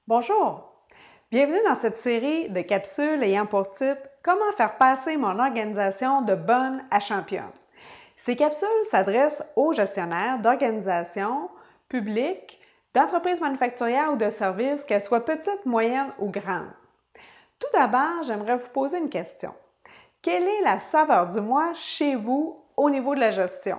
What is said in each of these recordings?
Bonjour! Bienvenue dans cette série de capsules ayant pour titre « Comment faire passer mon organisation de bonne à championne ». Ces capsules s'adressent aux gestionnaires d'organisations publiques, d'entreprises manufacturières ou de services, qu'elles soient petites, moyennes ou grandes. Tout d'abord, j'aimerais vous poser une question. Quelle est la saveur du mois chez vous au niveau de la gestion?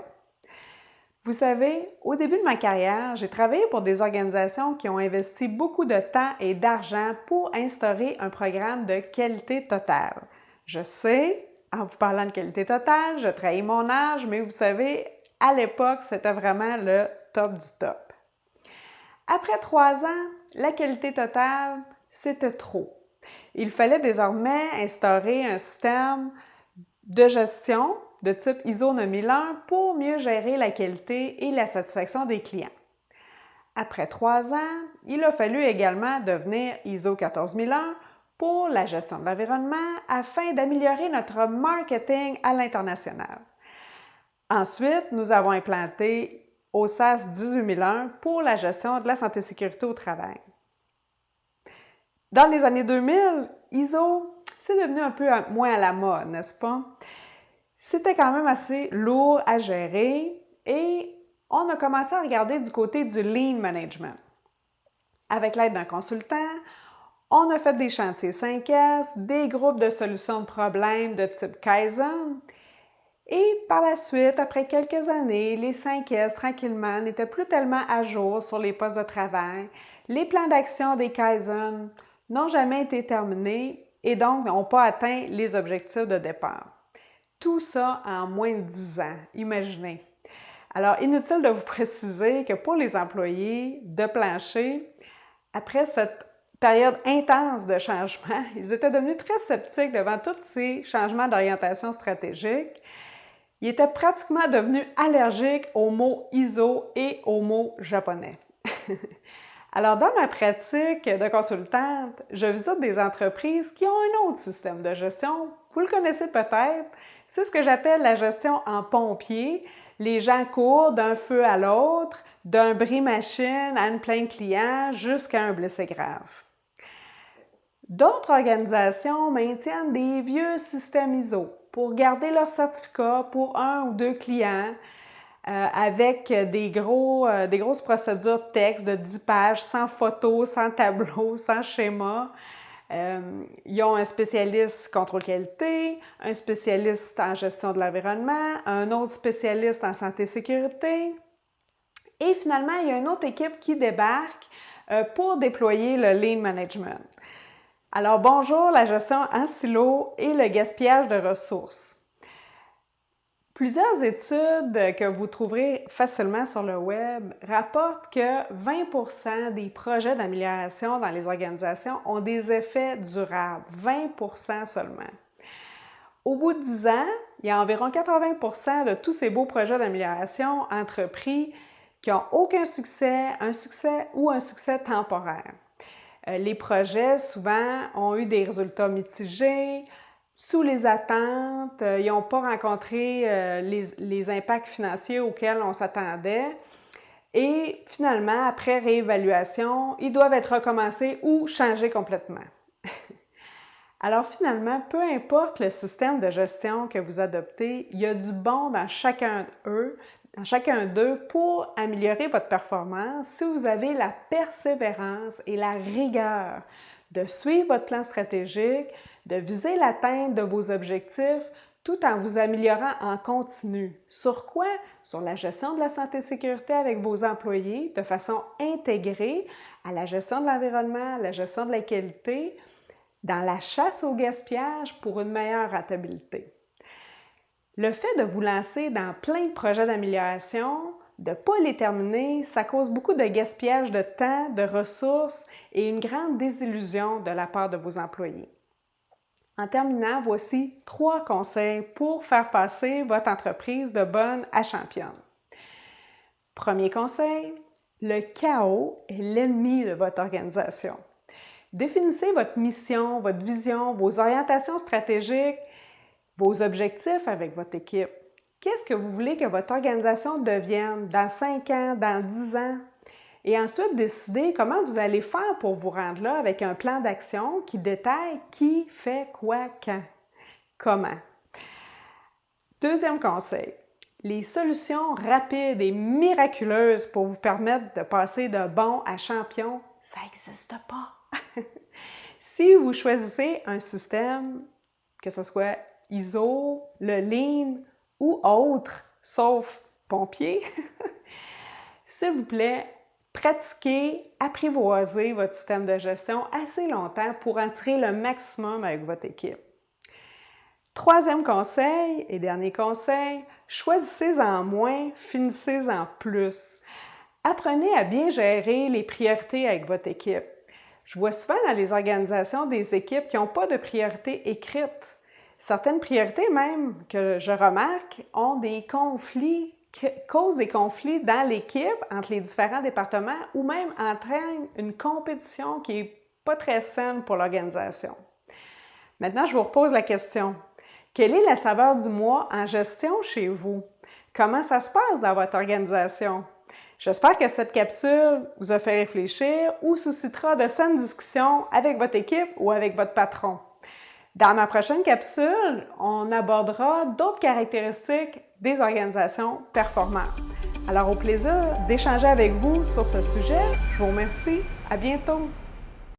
Vous savez, au début de ma carrière, j'ai travaillé pour des organisations qui ont investi beaucoup de temps et d'argent pour instaurer un programme de qualité totale. Je sais, en vous parlant de qualité totale, je trahis mon âge, mais vous savez, à l'époque, c'était vraiment le top du top. Après 3 ans, la qualité totale, c'était trop. Il fallait désormais instaurer un système de gestion de type ISO 9001 pour mieux gérer la qualité et la satisfaction des clients. Après 3 ans, il a fallu également devenir ISO 14001 pour la gestion de l'environnement afin d'améliorer notre marketing à l'international. Ensuite, nous avons implanté OSAS 18001 pour la gestion de la santé et sécurité au travail. Dans les années 2000, ISO, c'est devenu un peu moins à la mode, n'est-ce pas? C'était quand même assez lourd à gérer et on a commencé à regarder du côté du Lean Management. Avec l'aide d'un consultant, on a fait des chantiers 5S, des groupes de solutions de problèmes de type Kaizen et par la suite, après quelques années, les 5S, tranquillement, n'étaient plus tellement à jour sur les postes de travail. Les plans d'action des Kaizen n'ont jamais été terminés et donc n'ont pas atteint les objectifs de départ. Tout ça en moins de 10 ans, imaginez. Alors, inutile de vous préciser que pour les employés de plancher, après cette période intense de changement, ils étaient devenus très sceptiques devant tous ces changements d'orientation stratégique. Ils étaient pratiquement devenus allergiques aux mots ISO et aux mots japonais. Alors, dans ma pratique de consultante, je visite des entreprises qui ont un autre système de gestion. Vous le connaissez peut-être. C'est ce que j'appelle la gestion en pompier. Les gens courent d'un feu à l'autre, d'un bris-machine à une plainte client jusqu'à un blessé grave. D'autres organisations maintiennent des vieux systèmes ISO pour garder leur certificat pour 1 ou 2 clients, avec des grosses procédures de texte de 10 pages, sans photos, sans tableau, sans schéma. Ils ont un spécialiste contrôle qualité, un spécialiste en gestion de l'environnement, un autre spécialiste en santé et sécurité. Et finalement, il y a une autre équipe qui débarque pour déployer le Lean Management. Alors, bonjour, la gestion en silo et le gaspillage de ressources. Plusieurs études que vous trouverez facilement sur le web rapportent que 20% des projets d'amélioration dans les organisations ont des effets durables, 20% seulement. Au bout de 10 ans, il y a environ 80% de tous ces beaux projets d'amélioration entrepris qui n'ont aucun succès, un succès ou un succès temporaire. Les projets, souvent, ont eu des résultats mitigés, sous les attentes, ils n'ont pas rencontré les impacts financiers auxquels on s'attendait. Et finalement, après réévaluation, ils doivent être recommencés ou changés complètement. Alors finalement, peu importe le système de gestion que vous adoptez, il y a du bon dans chacun d'eux pour améliorer votre performance si vous avez la persévérance et la rigueur de suivre votre plan stratégique, de viser l'atteinte de vos objectifs tout en vous améliorant en continu. Sur quoi? Sur la gestion de la santé et sécurité avec vos employés de façon intégrée à la gestion de l'environnement, à la gestion de la qualité, dans la chasse au gaspillage pour une meilleure rentabilité. Le fait de vous lancer dans plein de projets d'amélioration, de ne pas les terminer, ça cause beaucoup de gaspillage de temps, de ressources et une grande désillusion de la part de vos employés. En terminant, voici 3 conseils pour faire passer votre entreprise de bonne à championne. Premier conseil, le chaos est l'ennemi de votre organisation. Définissez votre mission, votre vision, vos orientations stratégiques, vos objectifs avec votre équipe. Qu'est-ce que vous voulez que votre organisation devienne dans 5 ans, dans 10 ans? et ensuite décider comment vous allez faire pour vous rendre là avec un plan d'action qui détaille qui fait quoi, quand, comment. Deuxième conseil, les solutions rapides et miraculeuses pour vous permettre de passer de bon à champion, ça n'existe pas. Si vous choisissez un système, que ce soit ISO, le Lean ou autre, sauf pompier, s'il vous plaît, pratiquez, apprivoisez votre système de gestion assez longtemps pour en tirer le maximum avec votre équipe. Troisième conseil et dernier conseil, choisissez-en moins, finissez-en plus. Apprenez à bien gérer les priorités avec votre équipe. Je vois souvent dans les organisations des équipes qui n'ont pas de priorités écrites. Certaines priorités même, que je remarque, ont des conflits, causent des conflits dans l'équipe entre les différents départements ou même entraînent une compétition qui n'est pas très saine pour l'organisation. Maintenant, je vous repose la question. Quelle est la saveur du mois en gestion chez vous? Comment ça se passe dans votre organisation? J'espère que cette capsule vous a fait réfléchir ou suscitera de saines discussions avec votre équipe ou avec votre patron. Dans ma prochaine capsule, on abordera d'autres caractéristiques des organisations performantes. Alors, au plaisir d'échanger avec vous sur ce sujet. Je vous remercie. À bientôt!